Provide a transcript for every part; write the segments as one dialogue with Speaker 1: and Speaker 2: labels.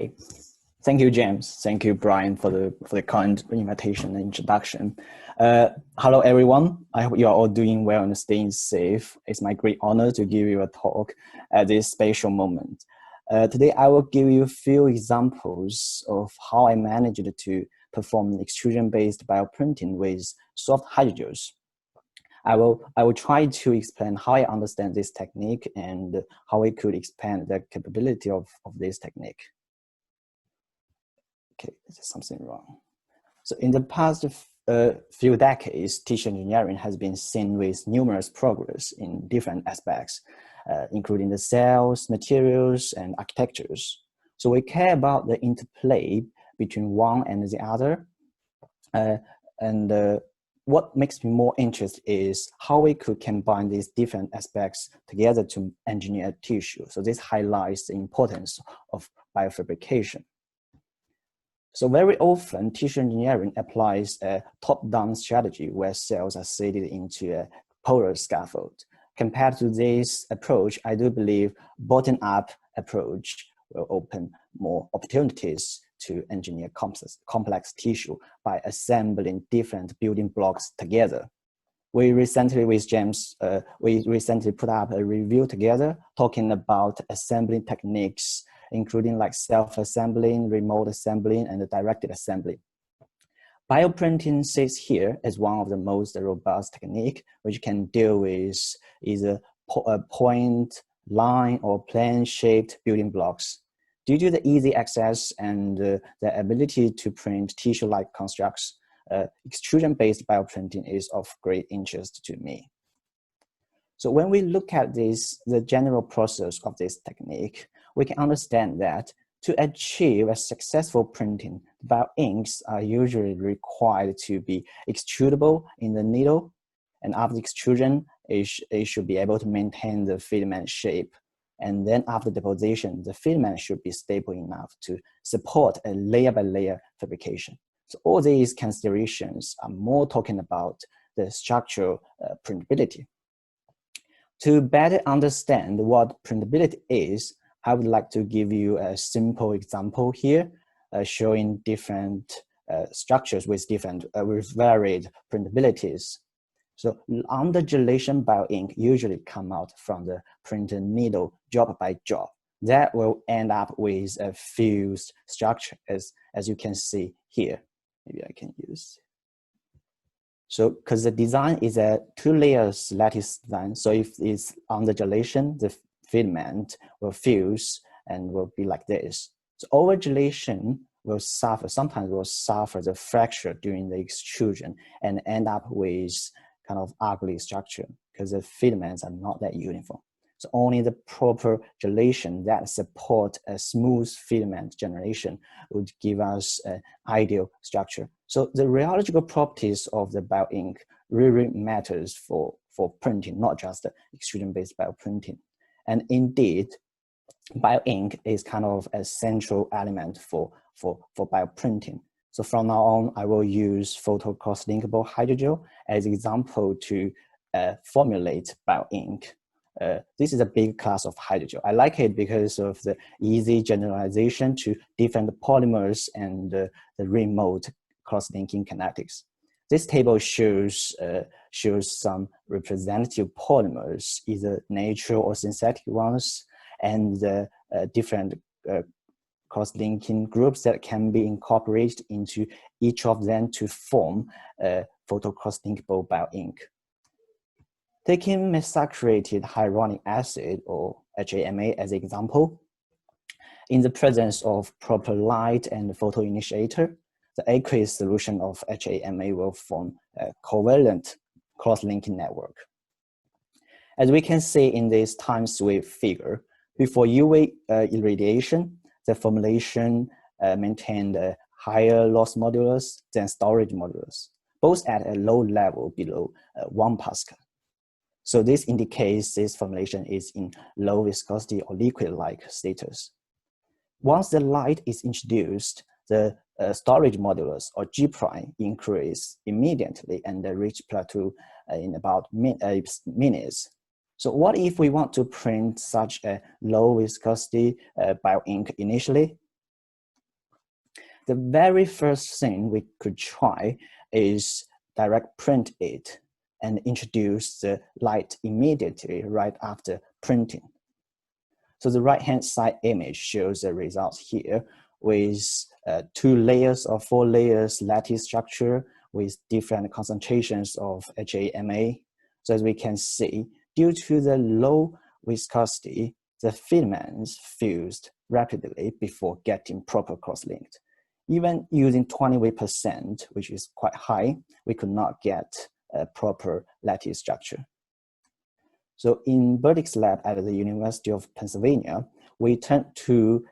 Speaker 1: Okay. Thank you, James. Thank you, Brian, for the kind invitation and introduction. Hello, everyone. I hope you are all doing well and staying safe. It's my great honor to give you a talk at this special moment. Today, I will give you a few examples of how I managed to perform extrusion-based bioprinting with soft hydrogels. I will try to explain how I understand this technique and how we could expand the capability of this technique. Okay, there's something wrong. So in the past few decades, tissue engineering has been seen with numerous progress in different aspects, including the cells, materials, and architectures. So we care about the interplay between one and the other. What makes me more interested is how we could combine these different aspects together to engineer tissue. So this highlights the importance of biofabrication. So very often, tissue engineering applies a top-down strategy where cells are seated into a polar scaffold. Compared to this approach, I do believe bottom-up approach will open more opportunities to engineer complex tissue by assembling different building blocks together. We recently, with James, we recently put up a review together talking about assembling techniques, including like self-assembling, remote assembling, and directed assembly. Bioprinting sits here as one of the most robust techniques, which can deal with either point, line, or plane-shaped building blocks. Due to the easy access and the ability to print tissue-like constructs, extrusion-based bioprinting is of great interest to me. So when we look at the general process of this technique, we can understand that to achieve a successful printing, bioinks are usually required to be extrudable in the needle, and after extrusion, it should be able to maintain the filament shape. And then after deposition, the filament should be stable enough to support a layer-by-layer fabrication. So all these considerations are more talking about the structural printability. To better understand what printability is, I would like to give you a simple example here, showing different structures with varied printabilities. So under-gelation bioink usually come out from the printer needle job by job. That will end up with a fused structure as you can see here. Maybe I can use. So because the design is a 2 layers lattice design, so if it's under gelation, the filament will fuse and will be like this. So over gelation will sometimes will suffer the fracture during the extrusion and end up with kind of ugly structure because the filaments are not that uniform. So only the proper gelation that support a smooth filament generation would give us an ideal structure. So the rheological properties of the bioink really matters for printing, not just the extrusion-based bioprinting. And indeed, bioink is kind of a central element for bioprinting. So from now on, I will use photo cross-linkable hydrogel as an example to formulate bioink. This is a big class of hydrogel. I like it because of the easy generalization to different polymers and the remote cross-linking kinetics. This table shows some representative polymers, either natural or synthetic ones, and different cross-linking groups that can be incorporated into each of them to form a photo cross-linkable bioink. Taking mesaturated hyaluronic acid, or HAMA, as an example, in the presence of proper light and photoinitiator, the aqueous solution of HAMA will form a covalent cross-linking network. As we can see in this time sweep figure, before UV irradiation, the formulation maintained a higher loss modulus than storage modulus, both at a low level below 1 Pascal. So this indicates this formulation is in low viscosity or liquid-like status. Once the light is introduced, the storage modulus, or G prime, increase immediately and reach plateau in about minutes. So what if we want to print such a low viscosity bioink initially? the very first thing we could try is direct print it and introduce the light immediately right after printing. So the right-hand side image shows the results here with 2 layers or 4 layers lattice structure with different concentrations of HAMA. So as we can see, due to the low viscosity, the filaments fused rapidly before getting proper cross-linked. Even using 20%, which is quite high, we could not get a proper lattice structure. So in Burdick's lab at the University of Pennsylvania, we tend to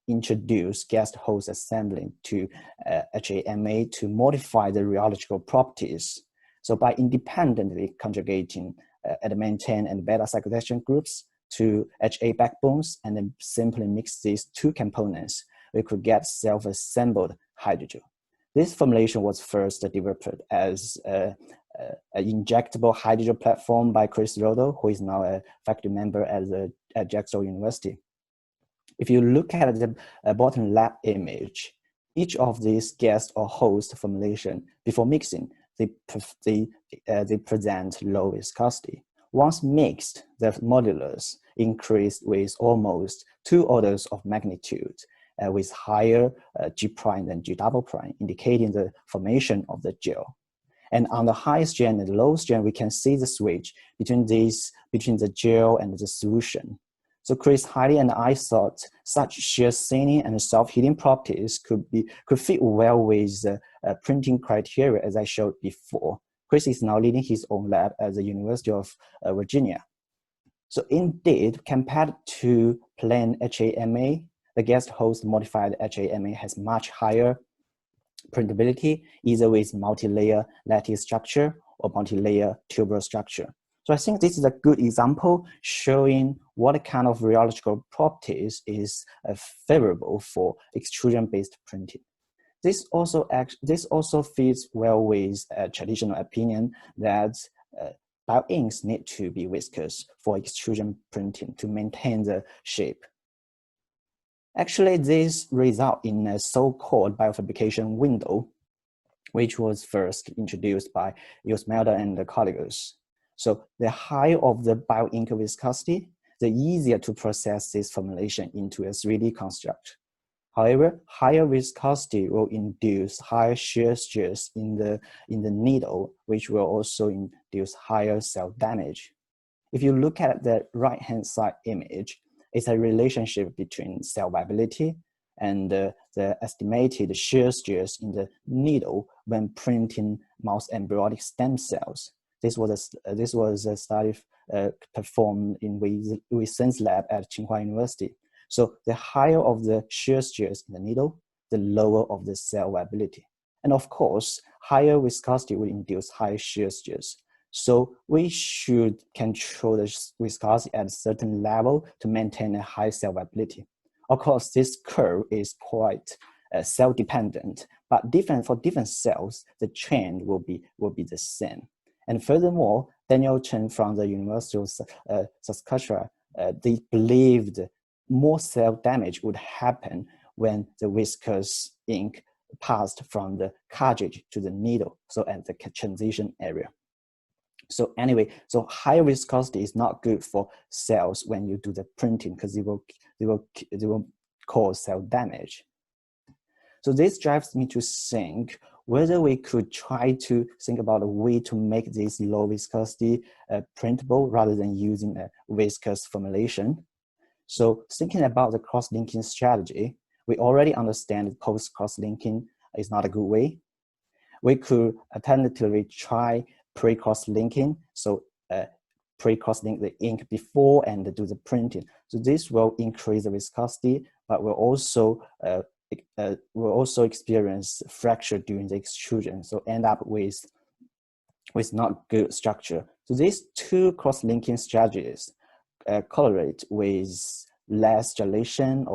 Speaker 1: introduce guest host assembly to HAMA to modify the rheological properties. So by independently conjugating adamantane and beta cyclodextrin groups to HA backbones and then simply mix these 2 components, we could get self-assembled hydrogel. This formulation was first developed as an injectable hydrogel platform by Chris Rodo, who is now a faculty member at Jacksonville University. If you look at the bottom left image, each of these guest or host formulation before mixing, they present low viscosity. Once mixed, the modulus increased with almost 2 orders of magnitude, with higher G prime than G double prime, indicating the formation of the gel. And on the high strand and the low strand, we can see the switch between the gel and the solution. So Chris Heidi and I thought such shear thinning and self-heating properties could fit well with the printing criteria as I showed before. Chris is now leading his own lab at the University of Virginia. So indeed, compared to plain HAMA, the guest host modified HAMA has much higher printability, either with multi-layer lattice structure or multi-layer tubular structure. So I think this is a good example showing what kind of rheological properties is favorable for extrusion-based printing. This also fits well with a traditional opinion that bioinks need to be viscous for extrusion printing to maintain the shape. Actually, this results in a so-called biofabrication window, which was first introduced by Yosmelda and colleagues. So the higher of the bioink viscosity, the easier to process this formulation into a 3D construct. However, higher viscosity will induce higher shear stress in the needle, which will also induce higher cell damage. If you look at the right-hand side image, it's a relationship between cell viability and the estimated shear stress in the needle when printing mouse embryonic stem cells. This was a study performed in Wei Sen's lab at Tsinghua University. So the higher of the shear stress in the needle, the lower of the cell viability. And of course, higher viscosity will induce higher shear stress. So we should control the viscosity at a certain level to maintain a high cell viability. Of course, this curve is quite cell-dependent, but for different cells, the trend will be the same. And furthermore, Daniel Chen from the University of Saskatchewan, they believed more cell damage would happen when the viscous ink passed from the cartridge to the needle, so at the transition area. So anyway, so high viscosity is not good for cells when you do the printing because they will cause cell damage. So this drives me to think whether we could try to think about a way to make this low viscosity printable rather than using a viscous formulation. So thinking about the cross-linking strategy, we already understand that post-cross-linking is not a good way. We could alternatively try pre-cross-linking, so pre-cross-link the ink before and do the printing. So this will increase the viscosity, but will also experience fracture during the extrusion, so end up with not good structure. So these 2 cross-linking strategies correlate with less gelation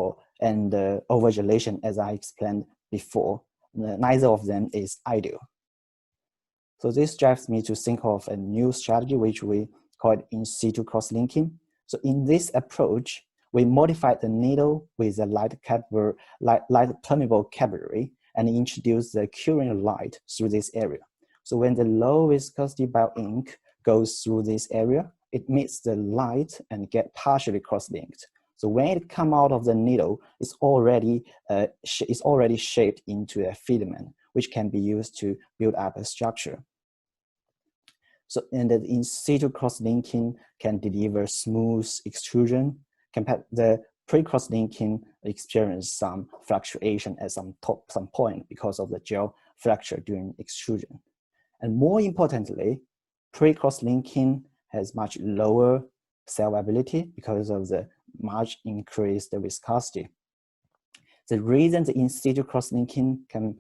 Speaker 1: and over-gelation, as I explained before. Neither of them is ideal. So this drives me to think of a new strategy, which we call it in situ cross-linking. So in this approach, we modified the needle with a light permeable capillary and introduced the curing light through this area. So when the low viscosity Bioink goes through this area, it meets the light and get partially cross-linked. So when it comes out of the needle, it's already shaped into a filament, which can be used to build up a structure. So, and the in situ cross-linking can deliver smooth extrusion. Compared the pre-cross-linking experience some fluctuation at some point because of the gel fracture during extrusion. And more importantly, pre-cross-linking has much lower cell viability because of the much increased viscosity. The reason the in situ cross-linking can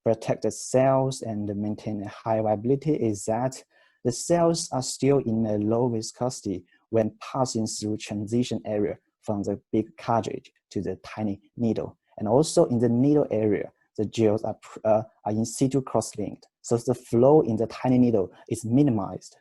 Speaker 1: protect the cells and maintain a high viability is that the cells are still in a low viscosity when passing through transition area from the big cartridge to the tiny needle. And also in the needle area, the gels are in situ cross-linked, so the flow in the tiny needle is minimized.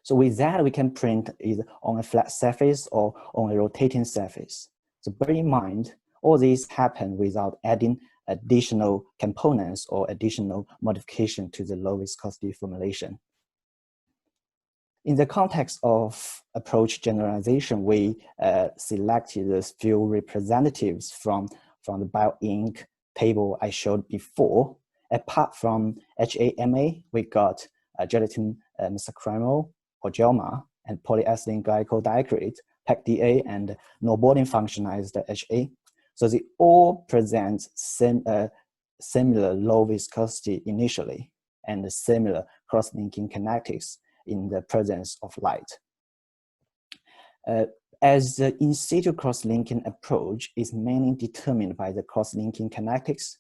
Speaker 1: So with that, we can print either on a flat surface or on a rotating surface. So bear in mind, all these happen without adding additional components or additional modification to the low viscosity formulation. In the context of approach generalization, we selected a few representatives from the Bioink table I showed before. Apart from HAMA, we got gelatin mesacrymol or GELMA and polyethylene glycol dicrete, PECDA, and no-boarding functionized HA. So they all present similar low viscosity initially and similar cross-linking kinetics in the presence of light. As the in situ cross-linking approach is mainly determined by the cross-linking kinetics,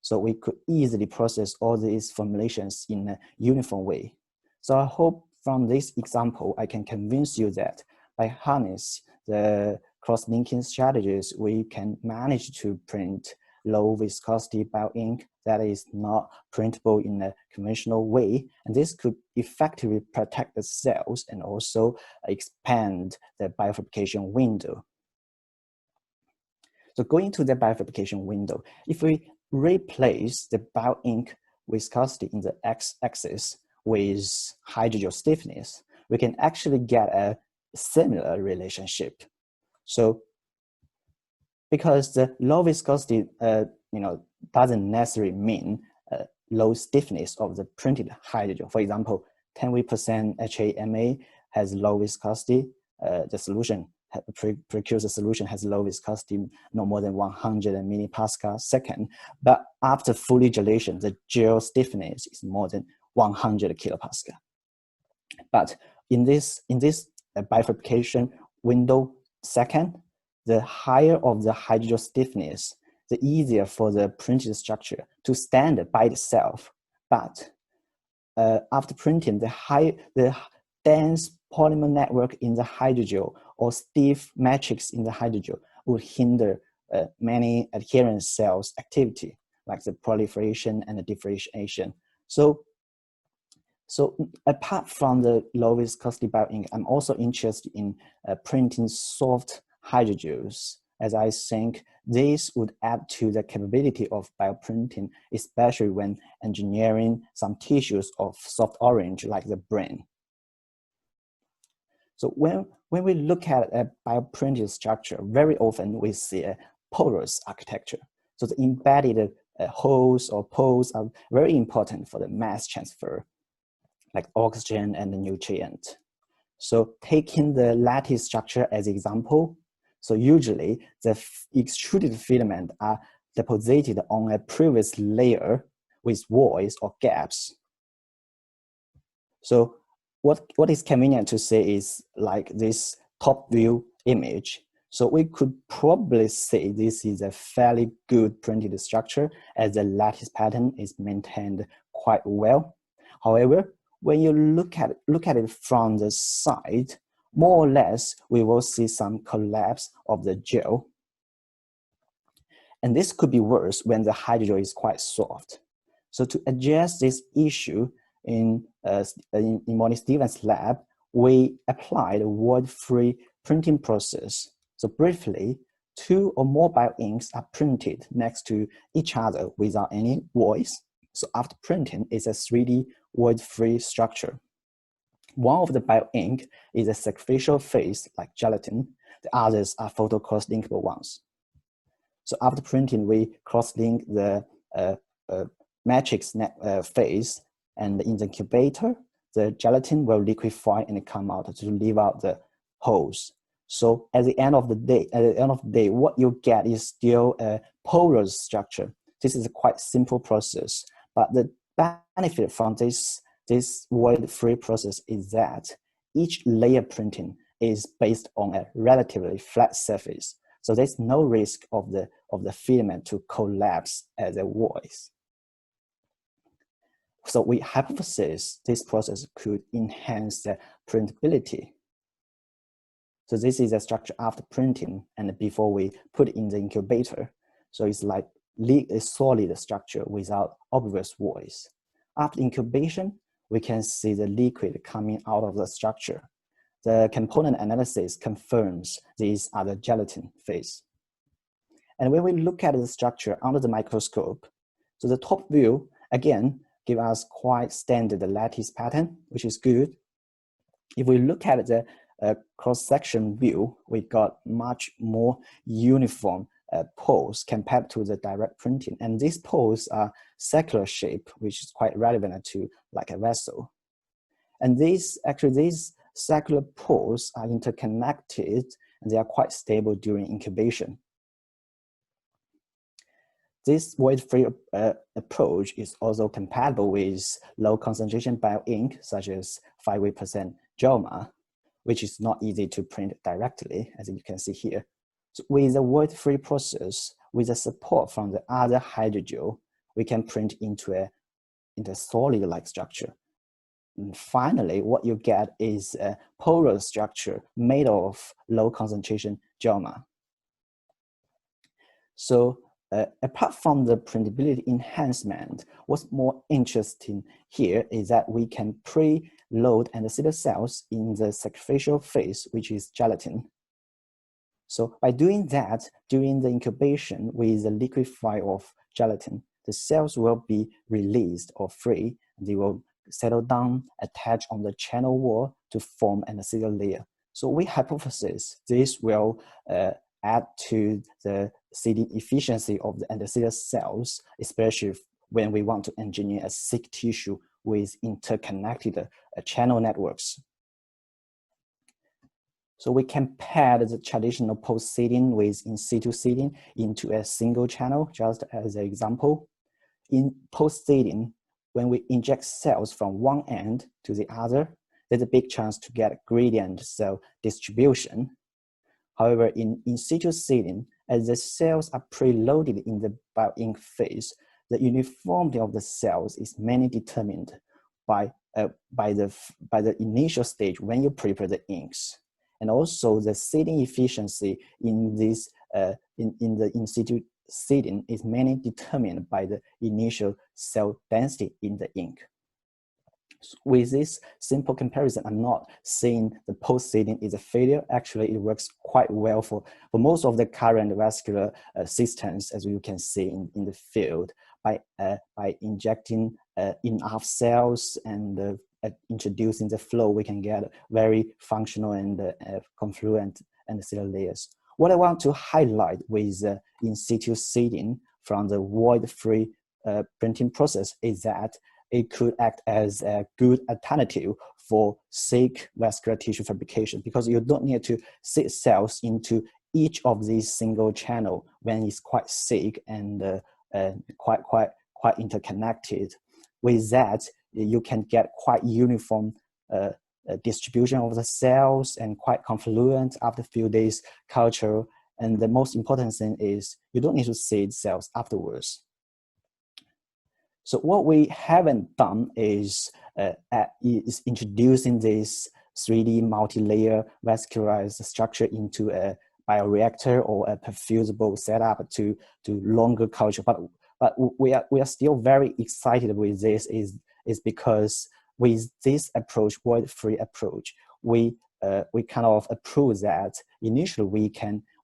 Speaker 1: so we could easily process all these formulations in a uniform way. So I hope from this example, I can convince you that by harness the cross-linking strategies, we can manage to print low viscosity Bioink that is not printable in a conventional way. And this could effectively protect the cells and also expand the biofabrication window. So going to the biofabrication window, if we replace the Bioink viscosity in the x-axis with hydrogel stiffness, we can actually get a similar relationship. So because the low viscosity doesn't necessarily mean low stiffness of the printed hydrogel. For example, 10% HAMA has low viscosity. The solution, precursor solution has low viscosity, no more than 100 millipascal second. But after fully gelation, the gel stiffness is more than 100 kilopascal. But in this bifurcation window second, the higher of the hydrogel stiffness, the easier for the printed structure to stand by itself. But after printing, the dense polymer network in the hydrogel or stiff matrix in the hydrogel will hinder many adherent cells activity, like the proliferation and the differentiation. So apart from the low viscosity Bioink, I'm also interested in printing soft hydrogels, as I think this would add to the capability of bioprinting, especially when engineering some tissues of soft orange like the brain. So when we look at a bioprinted structure, very often we see a porous architecture. So the embedded holes or poles are very important for the mass transfer, like oxygen and the nutrient. So taking the lattice structure as example, so usually the extruded filament are deposited on a previous layer with voids or gaps. So what is convenient to say is like this top view image. So we could probably say this is a fairly good printed structure as the lattice pattern is maintained quite well. However, when you look at it from the side, more or less, we will see some collapse of the gel. And this could be worse when the hydrogel is quite soft. So to address this issue in Molly Stevens' lab, we applied Wordfree printing process. So briefly, 2 or more bioinks are printed next to each other without any voids. So after printing, it's a 3D void-free structure. One of the bioink is a sacrificial phase like gelatin. The others are photo cross-linkable ones. So after printing, we cross-link the matrix phase, and in the incubator, the gelatin will liquefy and come out to leave out the holes. So at the end of the day, what you get is still a porous structure. This is a quite simple process, but the benefit from this void-free process is that each layer printing is based on a relatively flat surface. So there's no risk of the filament to collapse as a voice. So we hypothesize this process could enhance the printability. So this is a structure after printing and before we put it in the incubator. So it's like a solid structure without obvious voids. After incubation, we can see the liquid coming out of the structure. The component analysis confirms these are the gelatin phase. And when we look at the structure under the microscope, so the top view, again, give us quite standard lattice pattern, which is good. If we look at the cross-section view, we got much more uniform pores compared to the direct printing. And these pores are circular shape, which is quite relevant to like a vessel. And these circular pores are interconnected and they are quite stable during incubation. This void-free approach is also compatible with low concentration bioink, such as 5% JOMA, which is not easy to print directly, as you can see here. So with the void-free process, with the support from the other hydrogel, we can print into a solid-like structure. And finally, what you get is a porous structure made of low concentration JOMA. So apart from the printability enhancement, what's more interesting here is that we can pre-load endothelial cells in the sacrificial phase, which is gelatin. So by doing that, during the incubation with the liquefy of gelatin, the cells will be released or free. They will settle down, attach on the channel wall to form an endothelial layer. So we hypothesize this will add to the seeding efficiency of the endothelial cells, especially when we want to engineer a sick tissue with interconnected channel networks. So we compared the traditional post-seeding with in situ seeding into a single channel, just as an example. In post-seeding, when we inject cells from one end to the other, there's a big chance to get gradient cell distribution. However, in situ seeding, as the cells are preloaded in the bioink phase, the uniformity of the cells is mainly determined by the initial stage when you prepare the inks. And also the seeding efficiency in this in situ seeding is mainly determined by the initial cell density in the ink. With this simple comparison, I'm not saying the post-seeding is a failure. Actually, it works quite well for most of the current vascular systems, as you can see in the field, by injecting enough cells and introducing the flow, we can get very functional and confluent endothelial layers. What I want to highlight with in situ seeding from the void-free printing process is that it could act as a good alternative for sick vascular tissue fabrication, because you don't need to seed cells into each of these single channel when it's quite sick and quite interconnected. With that, you can get quite uniform distribution of the cells and quite confluent after a few days culture. And the most important thing is you don't need to seed cells afterwards. So what we haven't done is introducing this 3D multi-layer vascularized structure into a bioreactor or a perfusible setup to longer culture. But we are still very excited with this is because with this approach, void-free approach, we we kind of approve that initially we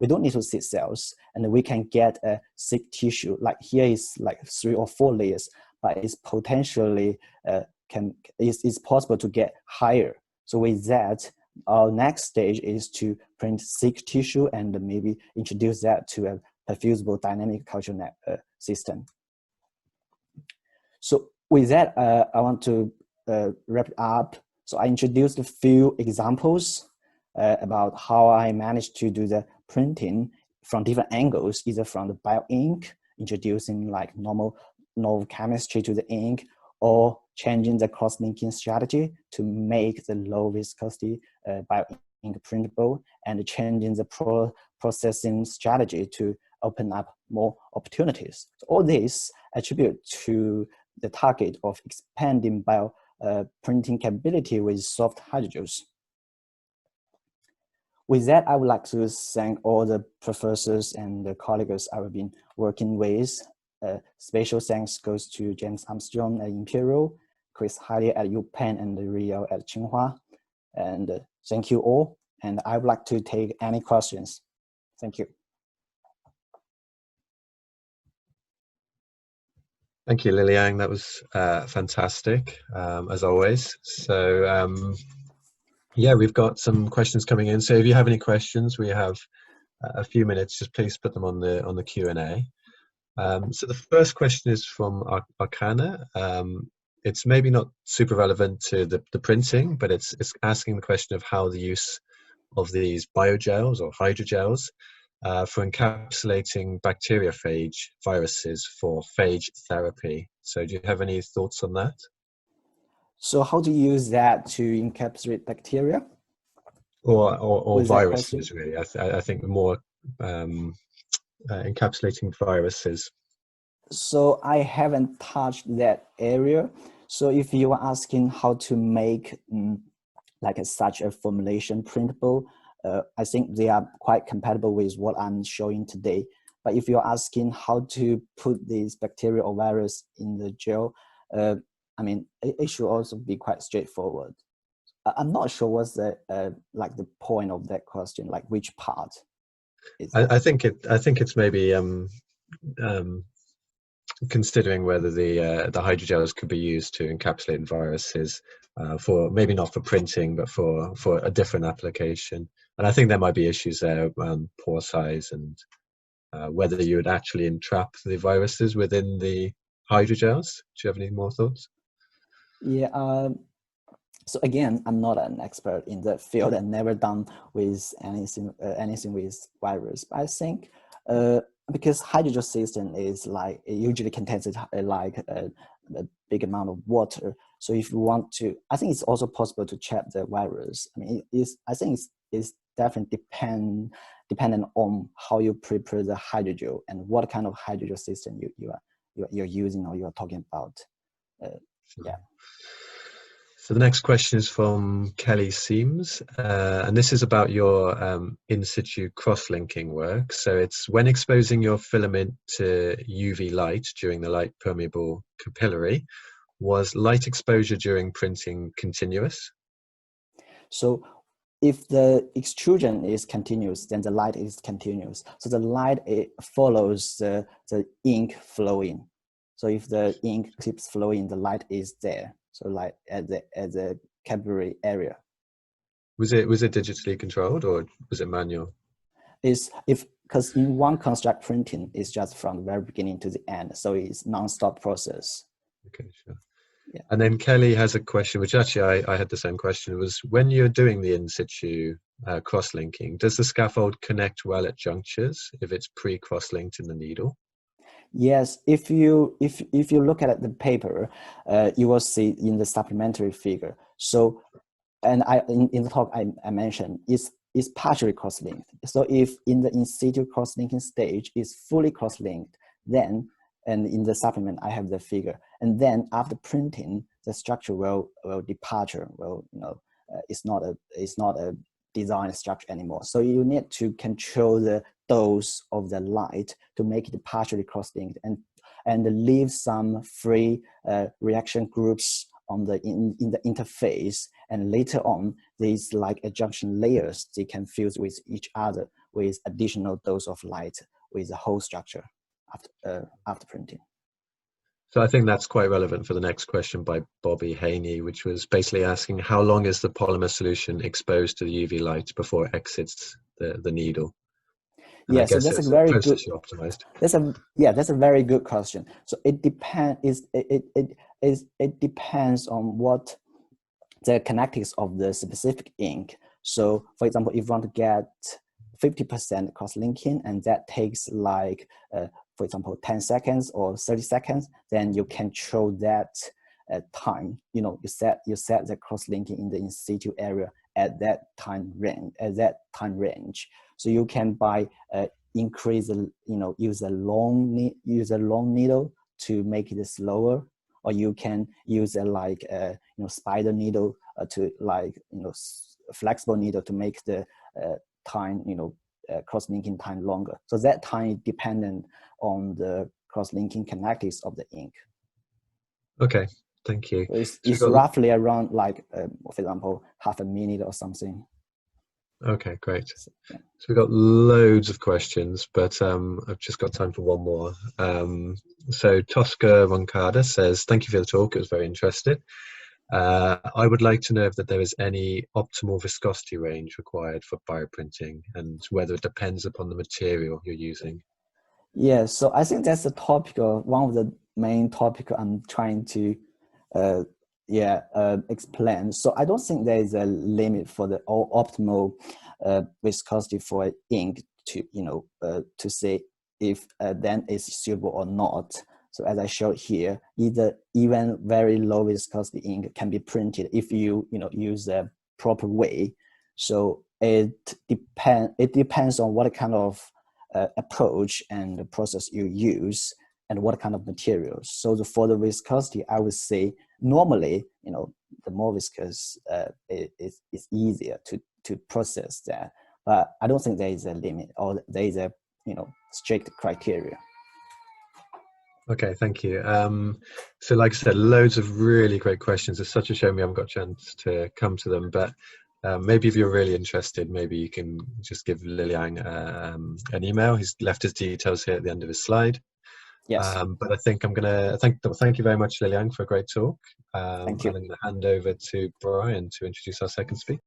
Speaker 1: don't need to seed cells, and we can get a sick tissue. Like here is like 3 or 4 layers, but it's potentially it's possible to get higher. So with that, our next stage is to print sick tissue and maybe introduce that to a perfusable dynamic culture system. So with that, I want to wrap it up. So I introduced a few examples about how I managed to do the printing from different angles, either from the Bioink, introducing like normal chemistry to the ink, or changing the cross-linking strategy to make the low viscosity Bioink printable, and changing the processing strategy to open up more opportunities. So all this attribute to the target of expanding printing capability with soft hydrogels. With that, I would like to thank all the professors and the colleagues I've been working with. Special thanks goes to James Armstrong at Imperial, Chris Hardy at UPenn, and Rio at Tsinghua. And thank you all. And I would like to take any questions. Thank you.
Speaker 2: Thank you, Liliang. That was fantastic, as always. So yeah, we've got some questions coming in. So if you have any questions, we have a few minutes. Just please put them on the Q&A. So the first question is from Arcana. It's maybe not super relevant to the printing, but it's asking the question of how the use of these biogels or hydrogels for encapsulating bacteriophage viruses for phage therapy. So do you have any thoughts on that?
Speaker 1: So how do you use that to encapsulate bacteria?
Speaker 2: Or viruses, really. I think more encapsulating viruses.
Speaker 1: So I haven't touched that area. So if you are asking how to make such a formulation printable, I think they are quite compatible with what I'm showing today. But if you're asking how to put these bacteria or virus in the gel, I mean, it should also be quite straightforward. I'm not sure what's the the point of that question, like which part.
Speaker 2: I think it's maybe considering whether the hydrogels could be used to encapsulate viruses for maybe not for printing, but for a different application. And I think there might be issues there around pore size and whether you would actually entrap the viruses within the hydrogels. Do you have any more thoughts?
Speaker 1: Yeah. So again, I'm not an expert in the field and never done with anything with virus. But I think because hydrogel system is it usually contains a big amount of water. So if you want to, I think it's also possible to trap the virus. I mean, I think it's definitely dependent on how you prepare the hydrogel and what kind of hydrogel system you're using or you're talking about. Yeah.
Speaker 2: So the next question is from Kelly Seams, and this is about your in situ cross-linking work. So it's when exposing your filament to UV light during the light permeable capillary, was light exposure during printing continuous?
Speaker 1: So if the extrusion is continuous, then the light is continuous. So the light follows the ink flowing. So if the ink keeps flowing, the light is there. So like at the capillary area.
Speaker 2: Was it digitally controlled or was it manual?
Speaker 1: Because in one construct printing is just from the very beginning to the end, so it's non-stop process.
Speaker 2: Okay, sure.
Speaker 1: Yeah.
Speaker 2: And then Kelly has a question, which actually I had the same question, was when you're doing the in situ cross-linking, does the scaffold connect well at junctures if it's pre-cross-linked in the needle?
Speaker 1: Yes, if you look at the paper, you will see in the supplementary figure. So, and in the talk I mentioned is partially cross-linked. So if in the in situ cross-linking stage is fully cross-linked, then and in the supplement I have the figure, and then after printing the structure will departure. Well, it's not a design structure anymore. So you need to control the dose of the light to make it partially cross-linked and leave some free reaction groups in the interface, and later on these like adjunction layers, they can fuse with each other with additional dose of light with the whole structure after printing.
Speaker 2: So I think that's quite relevant for the next question by Bobby Haney, which was basically asking how long is the polymer solution exposed to the UV light before it exits the needle? And
Speaker 1: Yeah,
Speaker 2: I
Speaker 1: so
Speaker 2: guess
Speaker 1: that's a
Speaker 2: it's
Speaker 1: very good.
Speaker 2: process optimized.
Speaker 1: That's a very good question. So it depends. It depends on what the kinetics of the specific ink. So, for example, if you want to get 50% cross-linking, and that takes like, for example, 10 seconds or 30 seconds, then you can show that time. You know, you set the cross-linking in the in situ area at that time range. So you can increase the, use a long needle to make it slower, or you can use a spider needle to flexible needle to make the time, cross-linking time longer. So that time is dependent on the cross-linking kinetics of the ink.
Speaker 2: Okay, thank you.
Speaker 1: So it's roughly around like, for example, half a minute or something.
Speaker 2: Okay, great.
Speaker 1: So, yeah.
Speaker 2: So we've got loads of questions, but I've just got time for one more. So Tosca Roncada says, thank you for the talk, it was very interesting. I would like to know if there is any optimal viscosity range required for bioprinting and whether it depends upon the material you're using.
Speaker 1: Yeah, so I think that's the topic, one of the main topic I'm trying to explain. So I don't think there is a limit for the optimal viscosity for ink to say if then it's suitable or not. So as I showed here, even very low viscosity ink can be printed if you use a proper way. So it depends on what kind of approach and the process you use and what kind of materials. So for the viscosity, I would say normally, the more viscous it's easier to process that. But I don't think there is a limit or there is a strict criteria.
Speaker 2: Okay, thank you. So like I said, loads of really great questions. It's such a shame we haven't got a chance to come to them, but maybe if you're really interested, maybe you can just give Liliang an email. He's left his details here at the end of his slide.
Speaker 1: Yes.
Speaker 2: But I think I'm going to thank you very much, Liliang, for a great talk.
Speaker 1: Thank you.
Speaker 2: And I'm going to hand over to Brian to introduce our second speaker.